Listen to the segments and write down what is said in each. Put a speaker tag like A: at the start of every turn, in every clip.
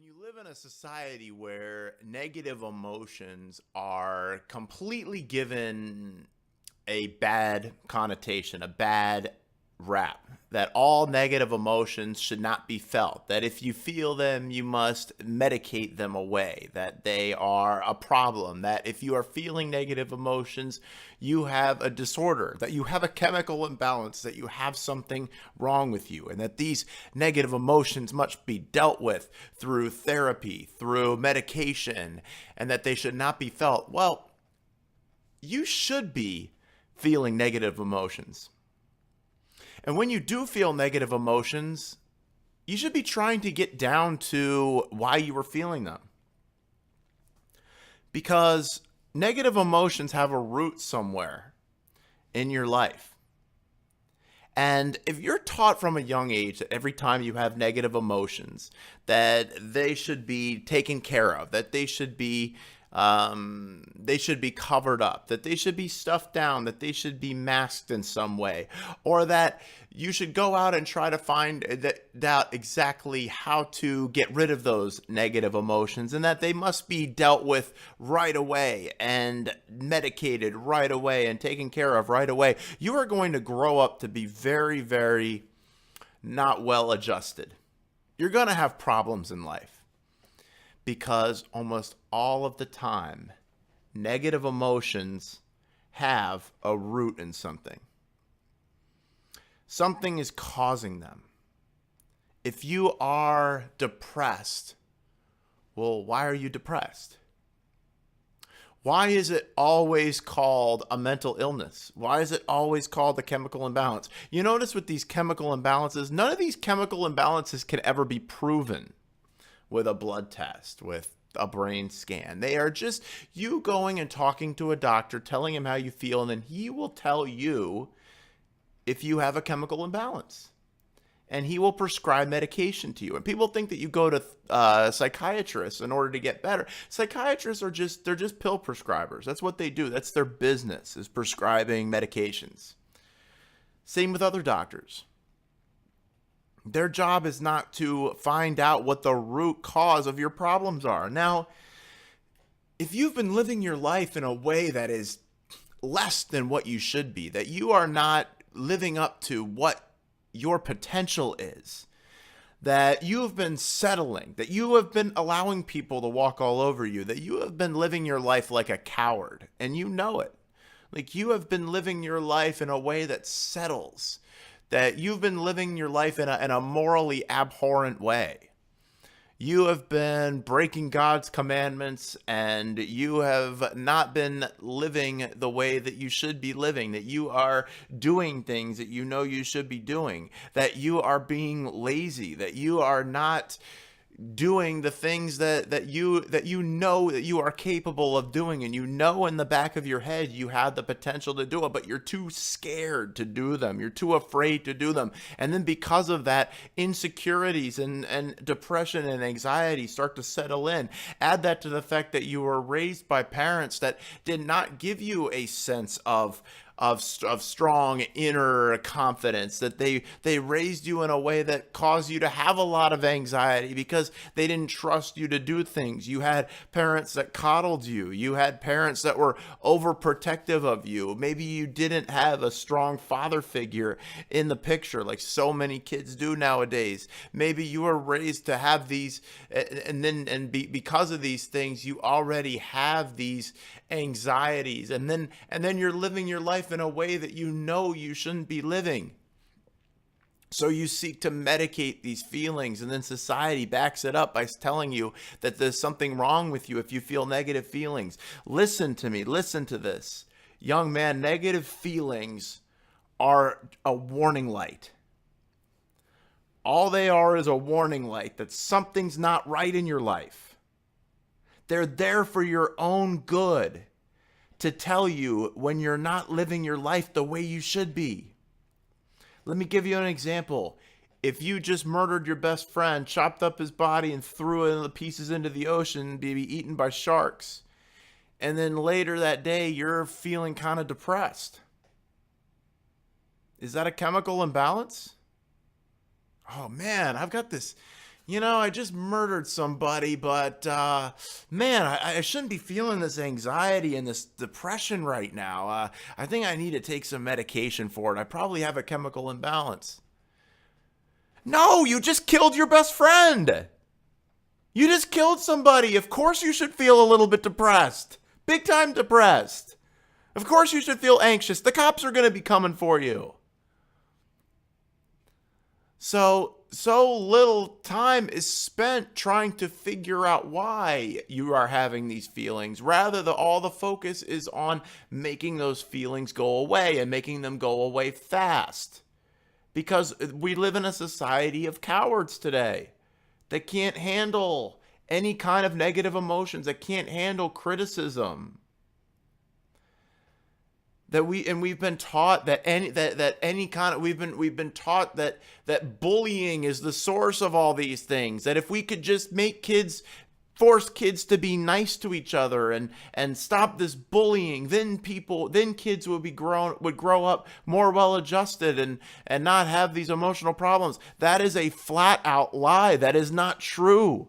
A: you live in a society where negative emotions are completely given a bad connotation, a bad rap, that all negative emotions should not be felt, that if you feel them, you must medicate them away, that they are a problem, that if you are feeling negative emotions, you have a disorder, that you have a chemical imbalance, that you have something wrong with you, and that these negative emotions must be dealt with through therapy, through medication, and that they should not be felt. Well, you should be feeling negative emotions. And when you do feel negative emotions, you should be trying to get down to why you were feeling them. Because negative emotions have a root somewhere in your life. And if you're taught from a young age that every time you have negative emotions, that they should be taken care of, that they should be covered up, that they should be stuffed down, that they should be masked in some way, or that you should go out and try to find out exactly how to get rid of those negative emotions, and that they must be dealt with right away and medicated right away and taken care of right away, you are going to grow up to be very, very not well adjusted. You're going to have problems in life. Because almost all of the time, negative emotions have a root in something. Something is causing them. If you are depressed, well, why are you depressed? Why is it always called a mental illness? Why is it always called a chemical imbalance? You notice with these chemical imbalances, none of these chemical imbalances can ever be proven with a blood test, with a brain scan. They are just you going and talking to a doctor, telling him how you feel, and then he will tell you if you have a chemical imbalance. And he will prescribe medication to you. And people think that you go to psychiatrists in order to get better. Psychiatrists they're just pill prescribers. That's what they do. That's their business, is prescribing medications. Same with other doctors. Their job is not to find out what the root cause of your problems are. Now, if you've been living your life in a way that is less than what you should be, that you are not living up to what your potential is, that you have been settling, that you have been allowing people to walk all over you, that you have been living your life like a coward, and you know it. Like you have been living your life in a way that settles, that you've been living your life in a morally abhorrent way. You have been breaking God's commandments, and you have not been living the way that you should be living, that you are doing things that you know you should be doing, that you are being lazy, that you are not doing the things that you know that you are capable of doing, and you know in the back of your head you have the potential to do it, but you're too scared to do them, you're too afraid to do them. And then because of that, insecurities and depression and anxiety start to settle in. Add that to the fact that you were raised by parents that did not give you a sense of strong inner confidence, that they raised you in a way that caused you to have a lot of anxiety because they didn't trust you to do things. You had parents that coddled you. You had parents that were overprotective of you. Maybe you didn't have a strong father figure in the picture like so many kids do nowadays. Maybe you were raised to have these, because of these things, you already have these anxieties, and then you're living your life in a way that you know you shouldn't be living. So you seek to medicate these feelings, and then society backs it up by telling you that there's something wrong with you if you feel negative feelings. Listen to me, listen to this. Young man, negative feelings are a warning light. All they are is a warning light that something's not right in your life. They're there for your own good, to tell you when you're not living your life the way you should be. Let me give you an example. If you just murdered your best friend, chopped up his body, and threw it in the pieces into the ocean to be eaten by sharks, and then later that day you're feeling kind of depressed, is that a chemical imbalance? Oh man, I've got this I just murdered somebody, but man, I shouldn't be feeling this anxiety and this depression right now. I think I need to take some medication for it. I probably have a chemical imbalance. No, you just killed your best friend. You just killed somebody. Of course you should feel a little bit depressed. Big time depressed. Of course you should feel anxious. The cops are going to be coming for you. So little time is spent trying to figure out why you are having these feelings. Rather, all the focus is on making those feelings go away and making them go away fast. Because we live in a society of cowards today that can't handle any kind of negative emotions, that can't handle criticism. We've been taught we've been taught that bullying is the source of all these things. That if we could just force kids to be nice to each other and stop this bullying, then kids would grow up more well adjusted and not have these emotional problems. That is a flat out lie. That is not true.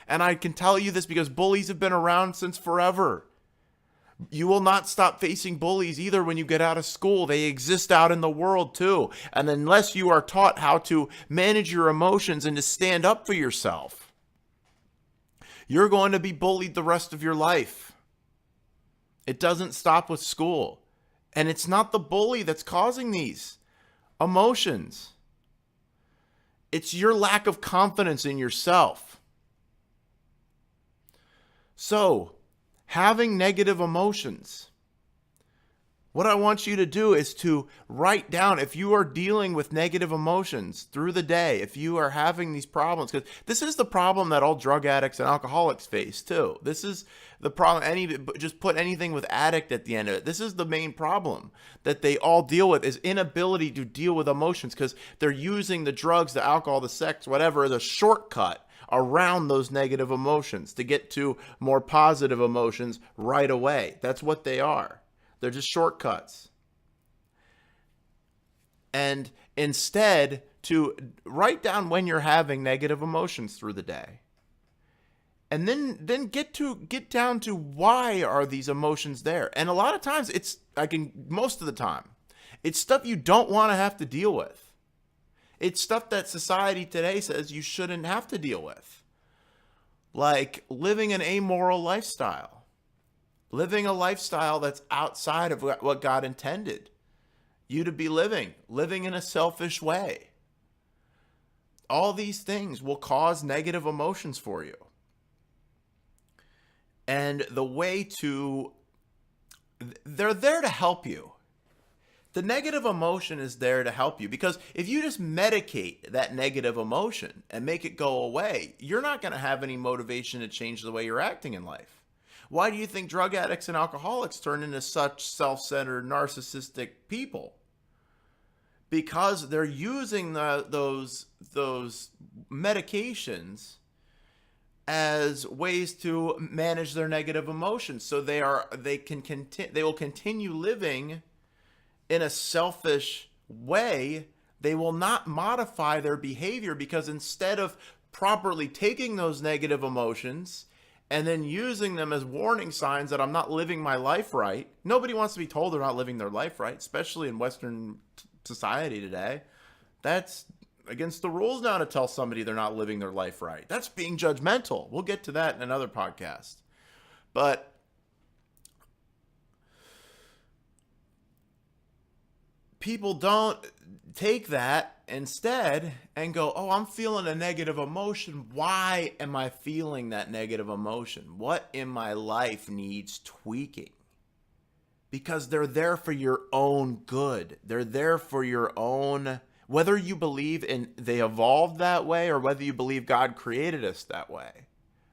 A: And I can tell you this because bullies have been around since forever. You will not stop facing bullies either when you get out of school. They exist out in the world too. And unless you are taught how to manage your emotions and to stand up for yourself, you're going to be bullied the rest of your life. It doesn't stop with school. And it's not the bully that's causing these emotions. It's your lack of confidence in yourself. So, having negative emotions, what I want you to do is to write down if you are dealing with negative emotions through the day, if you are having these problems, because this is the problem that all drug addicts and alcoholics face too. This is the problem. Just put anything with addict at the end of it. This is the main problem that they all deal with, is inability to deal with emotions, because they're using the drugs, the alcohol, the sex, whatever, as a shortcut around those negative emotions to get to more positive emotions right away. That's what they are. They're just shortcuts. And instead, to write down when you're having negative emotions through the day. And then get down to why are these emotions there. And a lot of times most of the time, it's stuff you don't want to have to deal with. It's stuff that society today says you shouldn't have to deal with. Like living an amoral lifestyle. Living a lifestyle that's outside of what God intended you to be living in a selfish way. All these things will cause negative emotions for you. And they're there to help you. The negative emotion is there to help you, because if you just medicate that negative emotion and make it go away, you're not going to have any motivation to change the way you're acting in life. Why do you think drug addicts and alcoholics turn into such self-centered, narcissistic people? Because they're using those medications as ways to manage their negative emotions. So they will continue living in a selfish way. They will not modify their behavior, because instead of properly taking those negative emotions and then using them as warning signs that I'm not living my life right. Nobody wants to be told they're not living their life right, especially in Western society today. That's against the rules now to tell somebody they're not living their life right. That's being judgmental. We'll get to that in another podcast. But people don't take that instead and go, oh, I'm feeling a negative emotion. Why am I feeling that negative emotion? What in my life needs tweaking? Because they're there for your own good. They're there for your own, whether you believe they evolved that way or whether you believe God created us that way.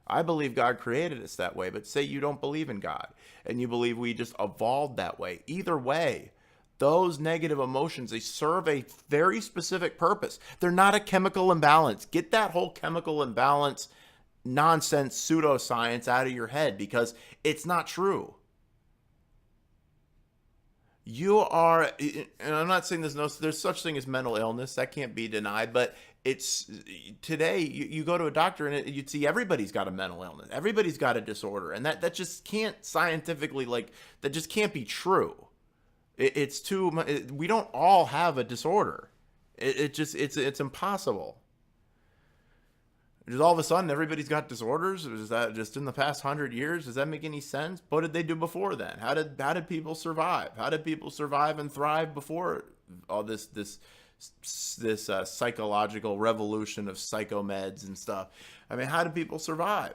A: I believe God created us that way, but say you don't believe in God and you believe we just evolved that way. Either way, those negative emotions, they serve a very specific purpose. They're not a chemical imbalance. Get that whole chemical imbalance nonsense pseudoscience out of your head, because it's not true. You are, and I'm not saying there's such thing as mental illness that can't be denied, but it's today you go to a doctor and you'd see everybody's got a mental illness, everybody's got a disorder, and that just can't scientifically, like, that just can't be true. It's too we don't all have a disorder. It just it's impossible. Just all of a sudden everybody's got disorders. Is that just in the past 100 years? Does that make any sense? What did they do before then? How did people survive? How did people survive and thrive before all this psychological revolution of psychomeds and stuff? I mean, how did people survive?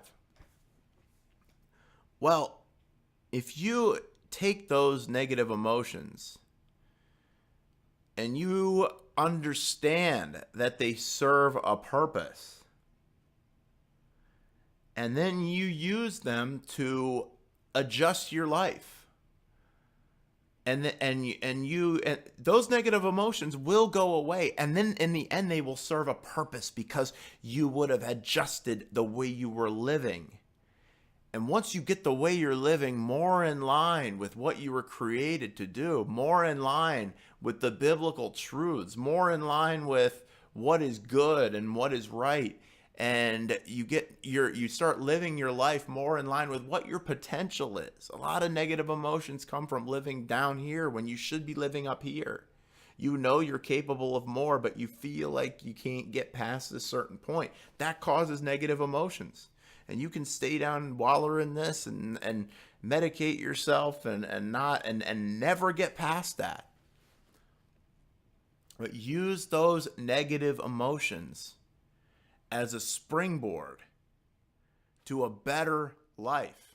A: Well, if you take those negative emotions and you understand that they serve a purpose, and then you use them to adjust your life, and those negative emotions will go away, and then in the end they will serve a purpose because you would have adjusted the way you were living. And once you get the way you're living more in line with what you were created to do, more in line with the biblical truths, more in line with what is good and what is right, and you start living your life more in line with what your potential is. A lot of negative emotions come from living down here when you should be living up here. You know you're capable of more, but you feel like you can't get past a certain point. That causes negative emotions. And you can stay down and waller in this and medicate yourself and never get past that. But use those negative emotions as a springboard to a better life.